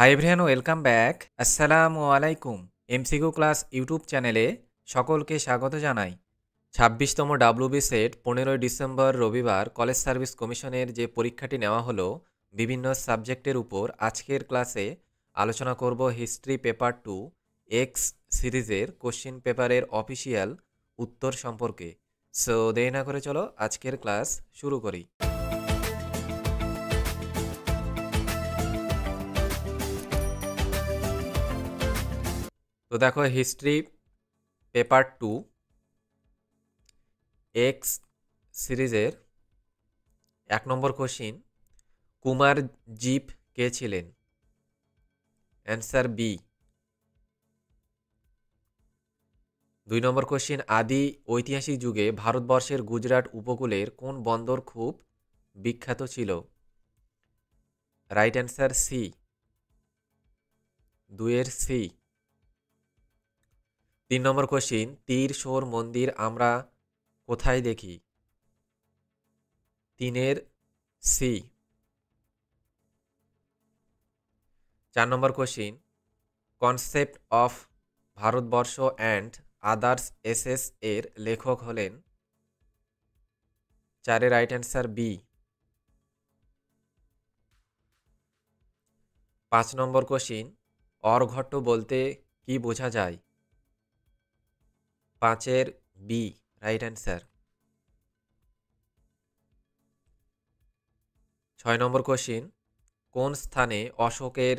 Hi everyone, welcome back. আসসালামু আলাইকুম। MCQ class YouTube চ্যানেলে সকলকে স্বাগত জানাই। 26তম ডাব্লিউবি সেট 15ই ডিসেম্বর রবিবার কলেজ সার্ভিস কমিশনের যে পরীক্ষাটি নেওয়া হলো বিভিন্ন সাবজেক্টের উপর, আজকের ক্লাসে আলোচনা করব হিস্ট্রি পেপার 2 এক্স সিরিজের কোশ্চেন পেপারের অফিসিয়াল উত্তর সম্পর্কে। সো দেরি না করে চলো আজকের ক্লাস শুরু করি। তো দেখো, হিস্ট্রি পেপার 2 এক্স সিরিজের 1 নম্বর কোশ্চিন, কুমার জিপ কে ছিলেন? Answer B. 2 নম্বর কোশ্চিন, আদি ঐতিহাসিক যুগে ভারতবর্ষের গুজরাট উপকূলের কোন বন্দর খুব বিখ্যাত ছিল? Right answer C, 2 C. 3 number question, তীর শোর মন্দির আমরা কোথায় দেখি? 3 C. 4 number question, concept of Bharatvarsha and others essays এর লেখক হলেন? 4 right answer B. 5 number question, অর্ঘট্ট বলতে কি বোঝা যায়? 5 B right answer. 6 number question, কোন স্থানে অশোকের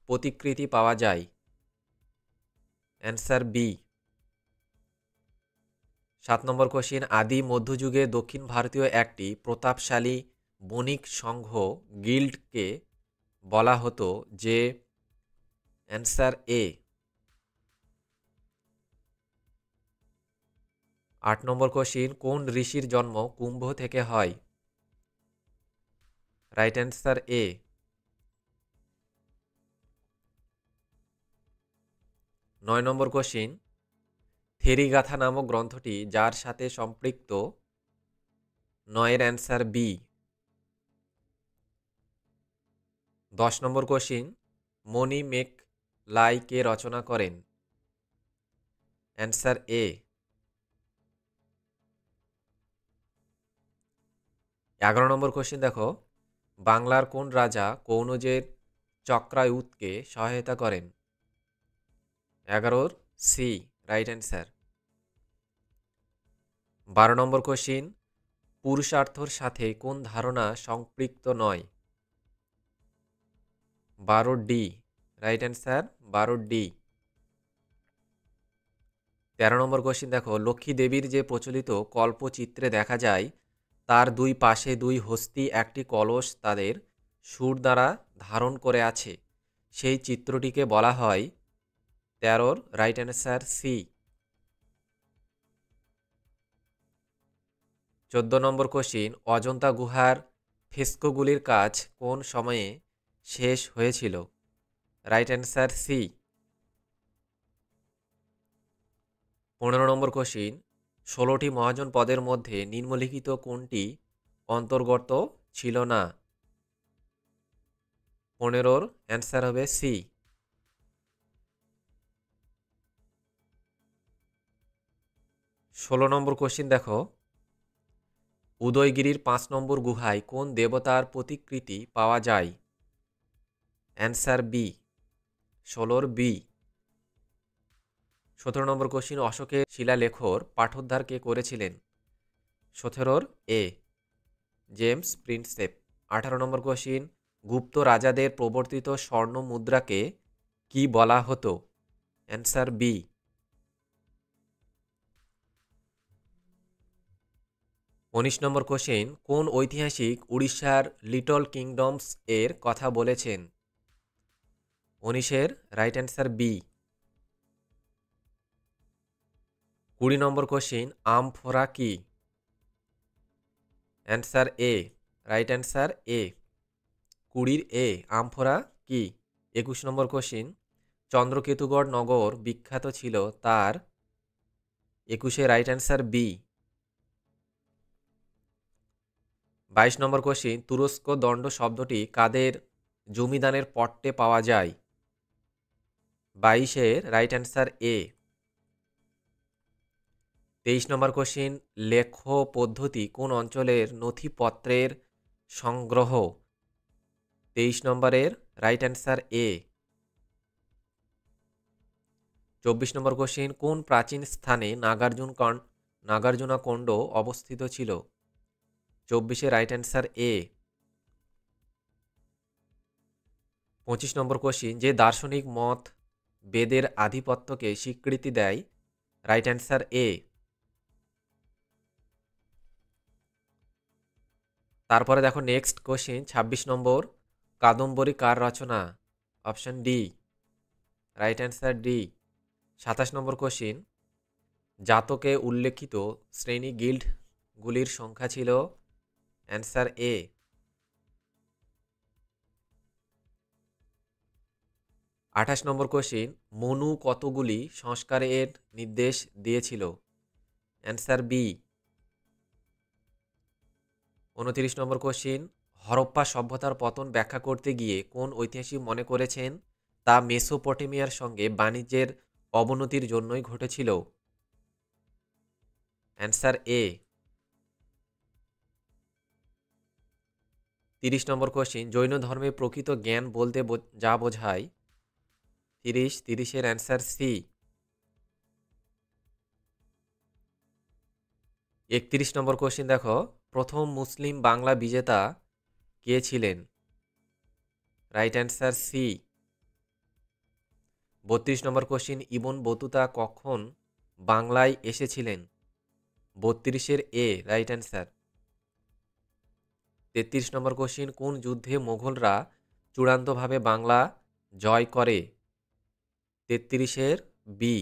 প্রতিকৃতি পাওয়া যায়? Answer B. 7 নম্বর কোশ্চিন, আদি মধ্যযুগে দক্ষিণ ভারতীয় একটি প্রতাপশালী বণিক সংঘ গিল্ডকে বলা হতো যে? অ্যান্সার এ। 8 নম্বর কোশ্চিন, কোন ঋষির জন্ম কুম্ভ থেকে হয়? রাইট অ্যান্সার এ। 9 নম্বর কোশ্চিন, থেরিগাথা নামক গ্রন্থটি যার সাথে সম্পৃক্ত? 9 অ্যান্সার বি। 10 নম্বর কোশ্চিন, মণি মেক লাই কে রচনা করেন? অ্যান্সার এ। 11 নম্বর কোশ্চিন দেখো, বাংলার কোন রাজা কনৌজের চক্রায়ুধকে সহায়তা করেন? 11 সি রাইট অ্যান্সার। 12 নম্বর কোশ্চিন, পুরুষার্থর সাথে কোন ধারণা সম্পৃক্ত নয়? 12 ডি রাইট অ্যান্সার, 12 ডি। 13 নম্বর কোশ্চিন দেখো, লক্ষ্মী দেবীর যে প্রচলিত কল্পচিত্রে দেখা যায় তার দুই পাশে দুই হস্তি একটি কলস তাদের সুর দ্বারা ধারণ করে আছে, সেই চিত্রটিকে বলা হয়? 13 right answer C. 14 number question, Ajanta গুহার ফ্রেস্কোগুলির কাজ কোন সময়ে শেষ হয়েছিল? Right answer C. 15 number question, 16টি মহাজন পদের মধ্যে নিম্নলিখিত কোনটি অন্তর্গত ছিল না? 15 অ্যান্সার হবে সি। 16 নম্বর কোশ্চিন দেখো, উদয়গিরির 5 নম্বর গুহায় কোন দেবতার প্রতিকৃতি পাওয়া যায়? Answer B, 16 B. 17 number question, অশোকের শিলালেখর পাঠোদ্ধার কে করেছিলেন? 17 A James Prinsep. 18 number question, Gupta রাজাদের প্রবর্তিত স্বর্ণ মুদ্রাকে কি বলা হতো? Answer B. 19 নম্বর কোশ্চিন, কোন ঐতিহাসিক উড়িষ্যার লিটল কিংডমস এর কথা বলেছেন? 19 রাইট অ্যান্সার বি। 20 নম্বর কোশ্চিন, আমফোরা কি? অ্যান্সার এ রাইট অ্যান্সার এ, 20 এ আমফোরা কি? 21 নম্বর কোশ্চিন, চন্দ্রকেতুগড় নগর বিখ্যাত ছিল তার? 21 রাইট অ্যান্সার বি। 22 নম্বর কোশ্চিন, তুরস্ক দণ্ড শব্দটি কাদের জমিদানের পট্টে পাওয়া যায়? 22-এর রাইট অ্যান্সার এ। 23 নম্বর কোশ্চিন, লেখ পদ্ধতি কোন অঞ্চলের নথিপত্রের সংগ্রহ? 23 নম্বরের রাইট অ্যান্সার এ। 24 নম্বর কোশ্চিন, কোন প্রাচীন স্থানে নাগার্জুনকোন্ড অবস্থিত ছিল? 24-এর রাইট অ্যান্সার এ। 25 নম্বর কোশ্চিন, যে দার্শনিক মত বেদের আধিপত্যকে স্বীকৃতি দেয়? রাইট অ্যান্সার এ। তারপরে দেখো নেক্সট কোশ্চিন 26 নম্বর, কাদম্বরী কার রচনা? Option D, right answer D. 27 নম্বর কোশ্চিন, জাতকে উল্লেখিত শ্রেণী গিল্ডগুলির সংখ্যা ছিল? Answer A. 28 নম্বর কোশ্চিন, মনু কতগুলি সংস্কারের নির্দেশ দিয়েছিল? Answer B. 29 নম্বর কোশ্চিন, হরপ্পা সভ্যতার পতন ব্যাখ্যা করতে গিয়ে কোন ঐতিহাসিক মনে করেছেন তা মেসোপটেমিয়ার সঙ্গে বাণিজ্যের অবনতির জন্যই ঘটেছিল? Answer A. 30 number question, Jain ধর্মে প্রকৃত জ্ঞান বলতে যা বোঝায়? 30-এর অ্যান্সার সি। 31 নম্বর কোশ্চিন দেখো, প্রথম মুসলিম বাংলা বিজেতা কে ছিলেন? Right answer C. 32 number question, Ibn Battuta কখন বাংলায় এসেছিলেন? 32-এর A right answer. 33 number question, কোন যুদ্ধে মোগলরা চূড়ান্তভাবে বাংলা জয় করে? 33-এর B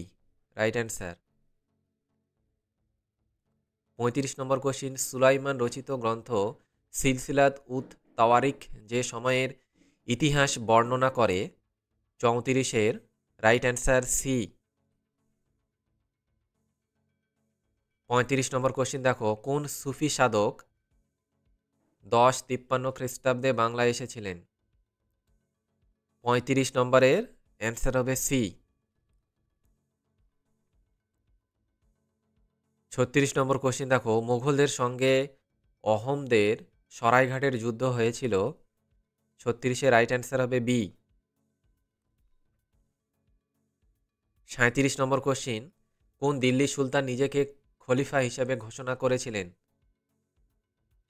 right answer. 35 number question, Sulaiman রচিত গ্রন্থ সিলসিলাত উত তাওয়ারিখ যে সময়ের ইতিহাস বর্ণনা করে? 34-এর right answer C. 35 number question দেখো, কোন সুফি সাধক 1053 খ্রিস্টাব্দে বাংলায় এসেছিলেন? 35 নম্বরের অ্যান্সার হবে সি। 36 নম্বর কোশ্চিন দেখো, মুঘলদের সঙ্গে অহোমদের সরাইঘাটের যুদ্ধ হয়েছিল? 36-এর রাইট অ্যান্সার হবে বি। 37 নম্বর কোশ্চিন, কোন দিল্লি সুলতান নিজেকে খলিফা হিসেবে ঘোষণা করেছিলেন?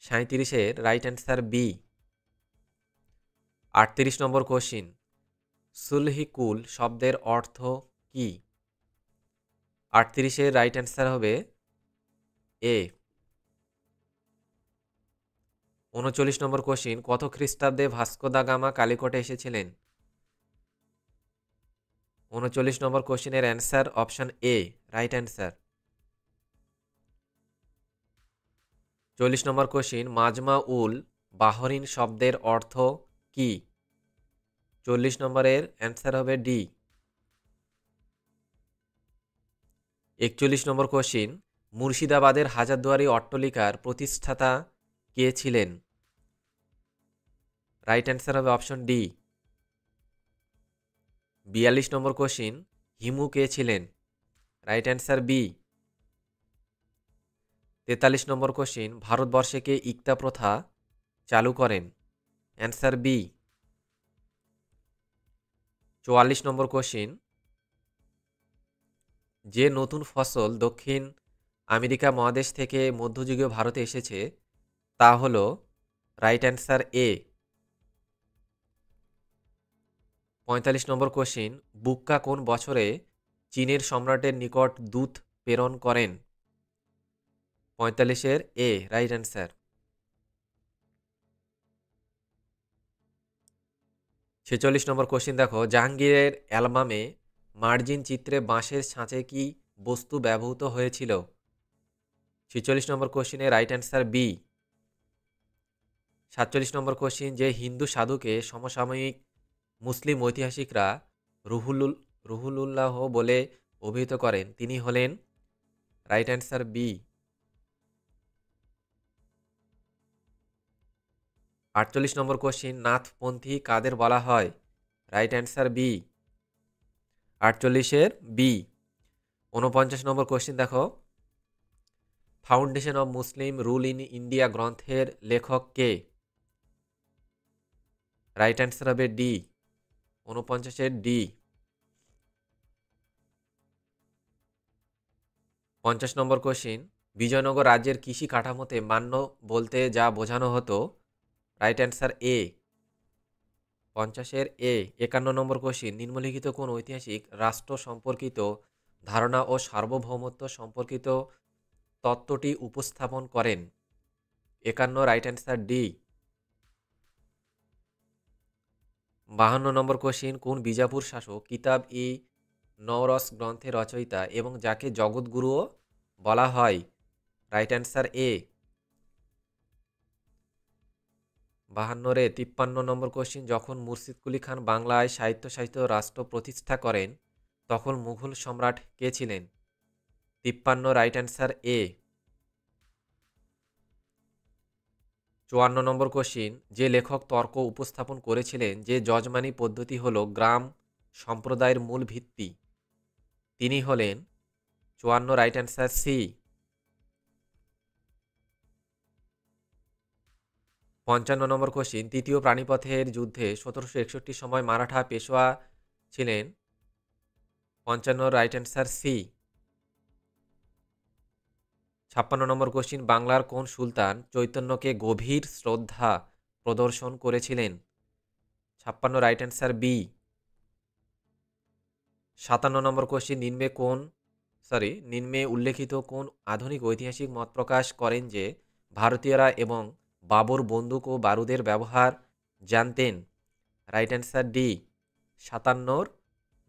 37-এর রাইট অ্যান্সার বি। 38 নম্বর কোশ্চিন, সুলহিকুল শব্দের অর্থ কি? 38-এর রাইট অ্যান্সার হবে এ। 39 নম্বর কোশ্চিন, কত খ্রিস্টাব্দে ভাস্কো দা গামা কালিকটে এসেছিলেন? 39 নম্বর কোশ্চিনের answer option A right answer. 40 নম্বর কোশ্চিন, মাজমা উল বাহরিন শব্দের অর্থ কি? 40 নম্বরের অ্যান্সার হবে ডি। 41 নম্বর কোশ্চিন, মুর্শিদাবাদের হাজারদুয়ারি অট্টালিকার প্রতিষ্ঠাতা কে ছিলেন? রাইট অ্যান্সার হবে option D. 42 number question, Hemu কে ছিলেন? Right answer B. 43 number question, ভারতবর্ষে কে ইক্তা প্রথা চালু করেন? Answer B. 44 নম্বর কোশ্চিন, যে নতুন ফসল দক্ষিণ আমেরিকা মহাদেশ থেকে মধ্যযুগীয় ভারতে এসেছে তা হল? রাইট অ্যান্সার এ। 45 নম্বর কোশ্চিন, বুক্কা কোন বছরে চীনের সম্রাটের নিকট দূত প্রেরণ করেন? 45-এর এ রাইট অ্যান্সার। 46 নম্বর কোশ্চিন দেখো, জাহাঙ্গীরের অ্যালবামে মার্জিন চিত্রে বাঁশের ছাঁচে কি বস্তু ব্যবহৃত হয়েছিল? 46 নম্বর কোশ্চিনের রাইট অ্যান্সার বি। 47 নম্বর কোশ্চিন, যে হিন্দু সাধুকে সমসাময়িক মুসলিম ঐতিহাসিকরা রুহুলুল্লাহ বলে অভিহিত করেন তিনি হলেন? Right answer B. 48 নম্বর কোশ্চিন, নাথপন্থী কাদের বলা হয়? রাইট অ্যান্সার বি, 48-এর বি। 49 নম্বর কোশ্চিন দেখো, foundation of Muslim rule in India গ্রন্থের লেখক কে? রাইট অ্যান্সার হবে ডি, 49-এর ডি। 50 নম্বর কোশ্চিন, বিজয়নগর রাজ্যের কৃষি কাঠামোতে মান্য বলতে যা বোঝানো হতো? রাইট অ্যান্সার এ, 50-এর এ। 51 নম্বর কোশ্চিন, নিম্নলিখিত কোন ঐতিহাসিক রাষ্ট্র সম্পর্কিত ধারণা ও সার্বভৌমত্ব সম্পর্কিত তত্ত্বটি উপস্থাপন করেন? 51, রাইট অ্যান্সার ডি। 52 নম্বর কোশ্চিন, কোন বিজাপুর শাসক কিতাব ই নওরস গ্রন্থের রচয়িতা এবং যাকে জগৎগুরুও বলা হয়? রাইট অ্যান্সার এ, 52-রে 53 নম্বর কোশ্চিন, যখন মুর্শিদ কুলি খান বাংলায় সাহিত্য রাষ্ট্র প্রতিষ্ঠা করেন তখন মুঘল সম্রাট কে ছিলেন? 53, রাইট অ্যান্সার এ। 54 নম্বর কোশ্চিন, যে লেখক তর্ক উপস্থাপন করেছিলেন যে যজমানি পদ্ধতি হল গ্রাম সম্প্রদায়ের মূল ভিত্তি, তিনি হলেন? 54, রাইট অ্যান্সার সি। 55 নম্বর কোশ্চিন, তৃতীয় পানিপথের যুদ্ধে 1761 সময় মারাঠা পেশোয়া ছিলেন? 55, রাইট অ্যান্সার সি। 56 নম্বর কোশ্চিন, বাংলার কোন সুলতান চৈতন্যকে গভীর শ্রদ্ধা প্রদর্শন করেছিলেন? 56, রাইট অ্যান্সার বি। 57 নম্বর কোশ্চিন, নিম্নে উল্লেখিত কোন আধুনিক ঐতিহাসিক মত প্রকাশ করেন যে ভারতীয়রা এবং বাবর বন্দুক ও বারুদের ব্যবহার জানতেন? Right answer D, 57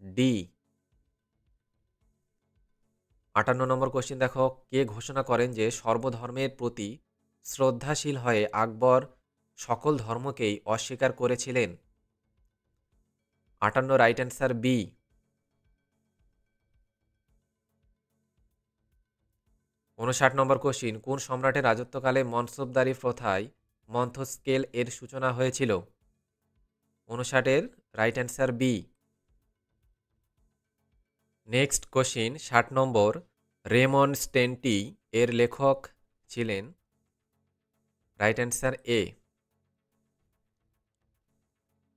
D. 58 নম্বর কোশ্চিন দেখো, কে ঘোষণা করেন যে সর্বধর্মের প্রতি শ্রদ্ধাশীল হয়ে আকবর সকল ধর্মকেই অস্বীকার করেছিলেন? 58, রাইট অ্যান্সার বি। 59 নম্বর কোশ্চিন, কোন সম্রাটের রাজত্বকালে মনসবদারি প্রথায় মন্থস্কেল এর সূচনা হয়েছিল? 59-এর right answer B. Next question 60 নম্বর, রেমনস্ট্যান্টি এর লেখক ছিলেন? Right answer A.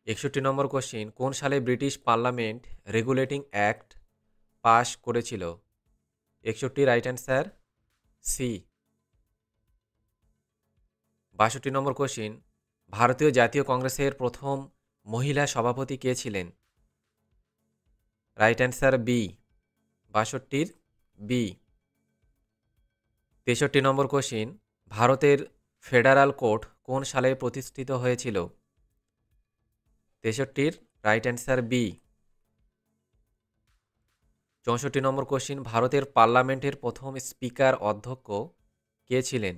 61 নম্বর কোশ্চিন, কোন সালে British parliament regulating act pass করেছিল? 61, রাইট অ্যান্সার সি। 62 নম্বর কোশ্চিন, ভারতীয় জাতীয় কংগ্রেসের প্রথম মহিলা সভাপতি কে ছিলেন? রাইট অ্যান্সার বি, 62-র বি। 63 নম্বর কোশ্চিন, ভারতের ফেডারাল কোর্ট কোন সালে প্রতিষ্ঠিত হয়েছিল? 63-র রাইট অ্যান্সার বি। 64 নম্বর কোশ্চিন, ভারতের পার্লামেন্টের প্রথম স্পিকার অধ্যক্ষ কে ছিলেন?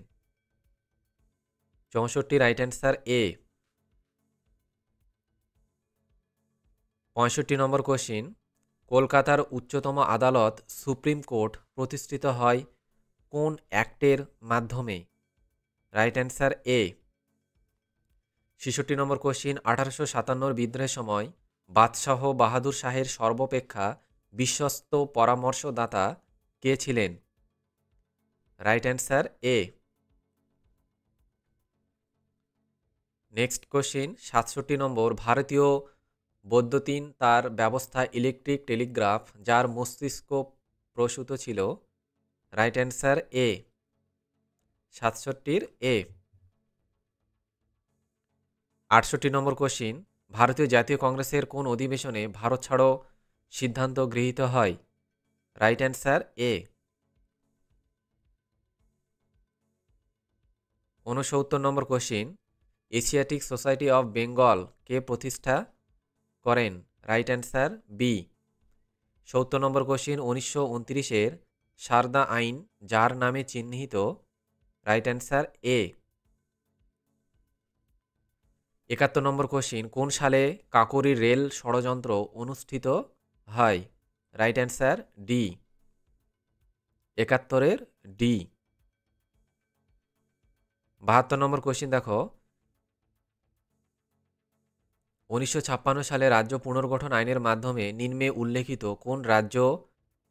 64, রাইট অ্যান্সার এ। 65 নম্বর কোশ্চিন, কলকাতার উচ্চতম আদালত সুপ্রিম কোর্ট প্রতিষ্ঠিত হয় কোন অ্যাক্টের মাধ্যমে? রাইট অ্যান্সার এ। 66 নম্বর কোশ্চিন, 1857 বিদ্রোহের সময় বাদশাহ বাহাদুর শাহের সর্বাপেক্ষা বিশ্বস্ত পরামর্শদাতা কে ছিলেন? রাইট অ্যান্সার এ। নেক্সট কোশ্চিন 67 নম্বর, ভারতীয় বৈদ্যুতিন তার ব্যবস্থা ইলেকট্রিক টেলিগ্রাফ যার মস্তিষ্ক প্রসূত ছিল? রাইট অ্যান্সার এ, 67-র এ। 68 নম্বর কোশ্চিন, ভারতীয় জাতীয় কংগ্রেসের কোন অধিবেশনে ভারত ছাড়ো সিদ্ধান্ত গৃহীত হয়? Right answer A. 69 নম্বর question, Asiatic society of Bengal কে প্রতিষ্ঠা করেন? Right answer B. 70 নম্বর কোশ্চিন, 1929-এর সারদা আইন যার নামে চিহ্নিত? Right answer A. 71 নম্বর কোশ্চিন, কোন সালে কাকোরি রেল ষড়যন্ত্র অনুষ্ঠিত হয়? রাইট অ্যান্সার ডি, 71-এর ডি। 72 নম্বর কোশ্চিন দেখো, 1956 সালে রাজ্য পুনর্গঠন আইনের মাধ্যমে নিম্নে উল্লেখিত কোন রাজ্য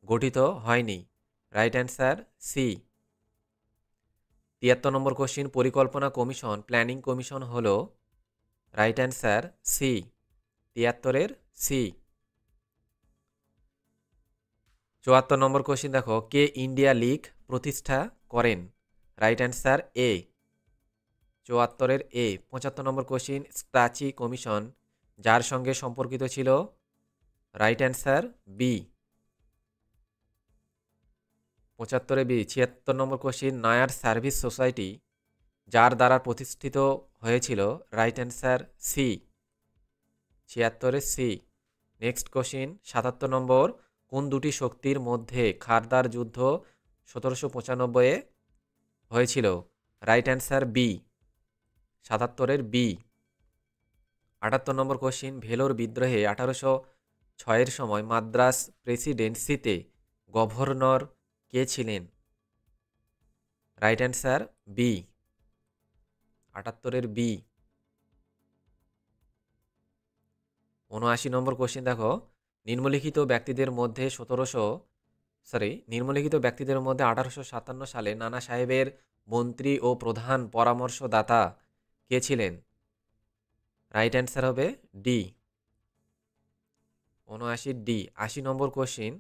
গঠিত হয়নি? Right answer C. 73 নম্বর কোশ্চিন, পরিকল্পনা কমিশন প্ল্যানিং কমিশন হল? Right answer C. 73-এর সি। 74 নম্বর কোশ্চিন দেখো, কে ইন্ডিয়া লিগ প্রতিষ্ঠা করেন? Right answer A. 74-এর এ। 75 নম্বর কোশ্চিন, স্ট্রাচি কমিশন যার সঙ্গে সম্পর্কিত ছিল? Right answer B. 75-এ বি। 76 নম্বর কোশ্চিন, নায়ার সার্ভিস সোসাইটি যার দ্বারা প্রতিষ্ঠিত হয়েছিল? Right answer C. 76-এ সি। নেক্সট কোশ্চিন 77 নম্বর, কোন দুটি শক্তির মধ্যে খারদার যুদ্ধ 1795-এ হয়েছিল? Right answer B. 77-এর বি। 78 নম্বর কোশ্চিন, ভেলোর বিদ্রোহে 1806-এর সময় মাদ্রাস প্রেসিডেন্সিতে গভর্নর কে ছিলেন? Right answer B. 78-এর বি। 79 নম্বর কোশ্চিন দেখো, নিম্নলিখিত ব্যক্তিদের মধ্যে 1857 সালে নানা সাহেবের মন্ত্রী ও প্রধান পরামর্শদাতা কে ছিলেন? রাইট অ্যান্সার হবে ডি। 79 ডি। 80 নম্বর কোশ্চিন,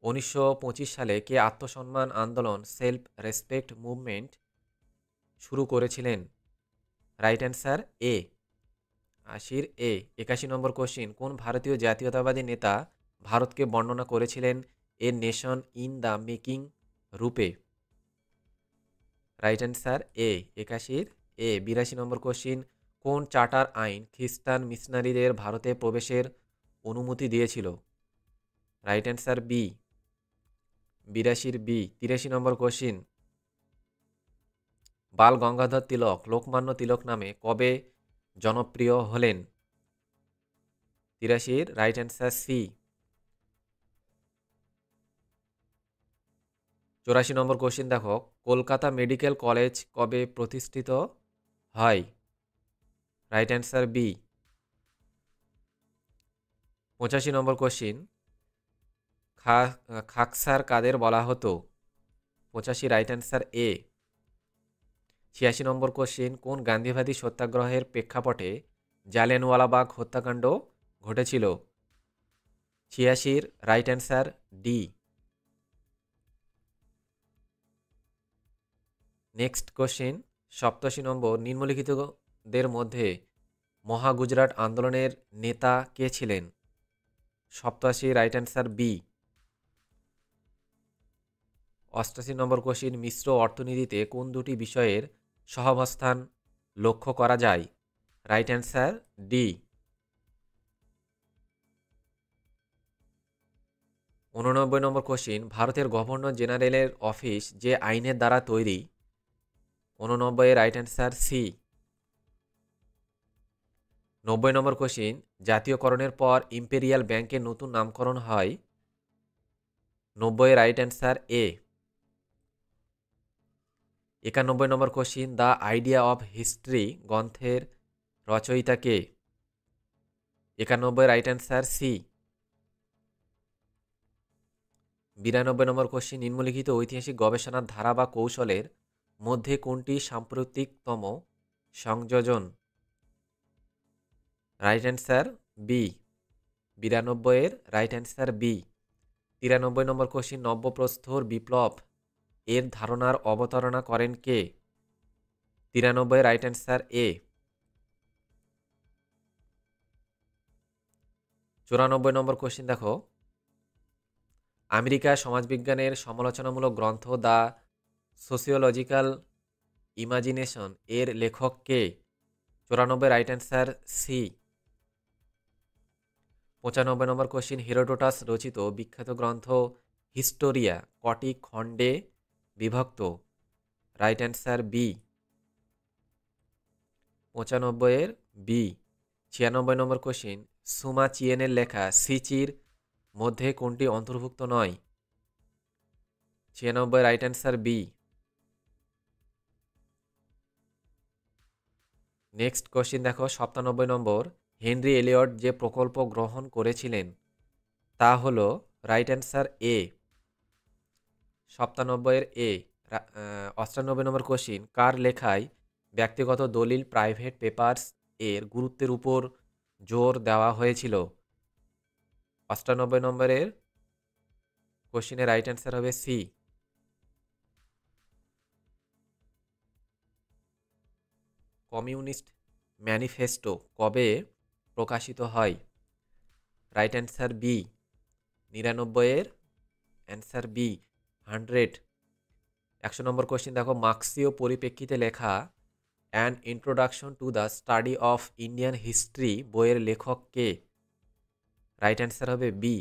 1925 সালে কে আত্মসম্মান আন্দোলন সেলফ রেসপেক্ট মুভমেন্ট শুরু করেছিলেন? Right answer A. 80-এর এ। 81 নম্বর কোশ্চিন, কোন ভারতীয় জাতীয়তাবাদী নেতা ভারতকে বর্ণনা করেছিলেন a nation in the making রূপে? Right answer A. 81-এর এ। 82 নম্বর কোশ্চিন, কোন চার্টার আইন খ্রিস্টান মিশনারিদের ভারতে প্রবেশের অনুমতি দিয়েছিল? Right answer B. 82-এর B. 83 number question, Bal Gangadhar Tilak Lokmanya Tilak নামে কবে জনপ্রিয় হলেন? 83-এর right answer C. 84 number question দেখো, কলকাতা মেডিকেল কলেজ কবে প্রতিষ্ঠিত হয়? Right answer B. 85 number question, Khaksar কাদের বলা হতো? 85 right answer A. 86 number question, কোন গান্ধীবাদী সত্যাগ্রহের প্রেক্ষাপটে জালিয়ানওয়ালাবাগ হত্যাকাণ্ড ঘটেছিল? 86-এর right answer D. Next question 87 number, নিম্নলিখিতদের মধ্যে মহাগুজরাট আন্দোলনের নেতা কে ছিলেন? 87 right answer B. 88 number question, মিশ্র অর্থনীতিতে কোন দুটি বিষয়ের সহাবস্থান লক্ষ্য করা যায়? Right answer D. 89 number question, ভারতের গভর্নর জেনারেলের অফিস যে আইনের দ্বারা তৈরি? 89 রাইট অ্যান্সার সি। 90 নম্বর কোশ্চিন, জাতীয়করণের পর ইম্পেরিয়াল ব্যাংকের নতুন নামকরণ হয়? 90 right answer A. 91 number question, the idea of history গ্রন্থের রচয়িতা কে? 91 রাইট অ্যান্সার সি। 92 নম্বর কোশ্চিন, নিম্নলিখিত ঐতিহাসিক গবেষণার ধারা বা কৌশলের মধ্যে কোনটি সাম্প্রতিকতম সংযোজন? Right answer B. 92-এর right answer B. 93 number question, নব্যপ্রস্তর বিপ্লব এর ধারণার অবতারণা করেন কে? 93 right answer A. 94 number question দেখো, আমেরিকা সমাজবিজ্ঞানের সমালোচনামূলক গ্রন্থ দ্য সোসিওলজিক্যাল ইমাজিনেশন এর লেখক কে? 94 right answer C. 95 number question, Herodotus রচিত বিখ্যাত গ্রন্থ হিস্টোরিয়া কটি খণ্ডে বিভক্ত? Right answer B. 95-এর বি। 96 নম্বর কোশ্চিন, সুমা চিয়েনের লেখা সিচির মধ্যে কোনটি অন্তর্ভুক্ত নয়? 96 right answer B. Next question দেখো 97 নম্বর, হেনরি এলিয়ট যে প্রকল্প গ্রহণ করেছিলেন তা হলো রাইট অ্যান্সার এ। 97 এ। 98 নম্বর কোশ্চিন, কার লেখায় ব্যক্তিগত দলিল প্রাইভেট পেপারস এর গুরুত্বের উপর জোর দেওয়া হয়েছিল? 98 নম্বরের কোশ্চিনের রাইট অ্যান্সার হবে সি। কমিউনিস্ট ম্যানিফেস্টো কবে প্রকাশিত হয়? Right answer B. 99 এর অ্যান্সার বি 100। 100 নম্বর কোশ্চিন দেখো, মার্ক্সীয় পরিপ্রেক্ষিতে লেখা an introduction to the study of Indian history বইয়ের লেখক কে? রাইট অ্যান্সার হবে বি।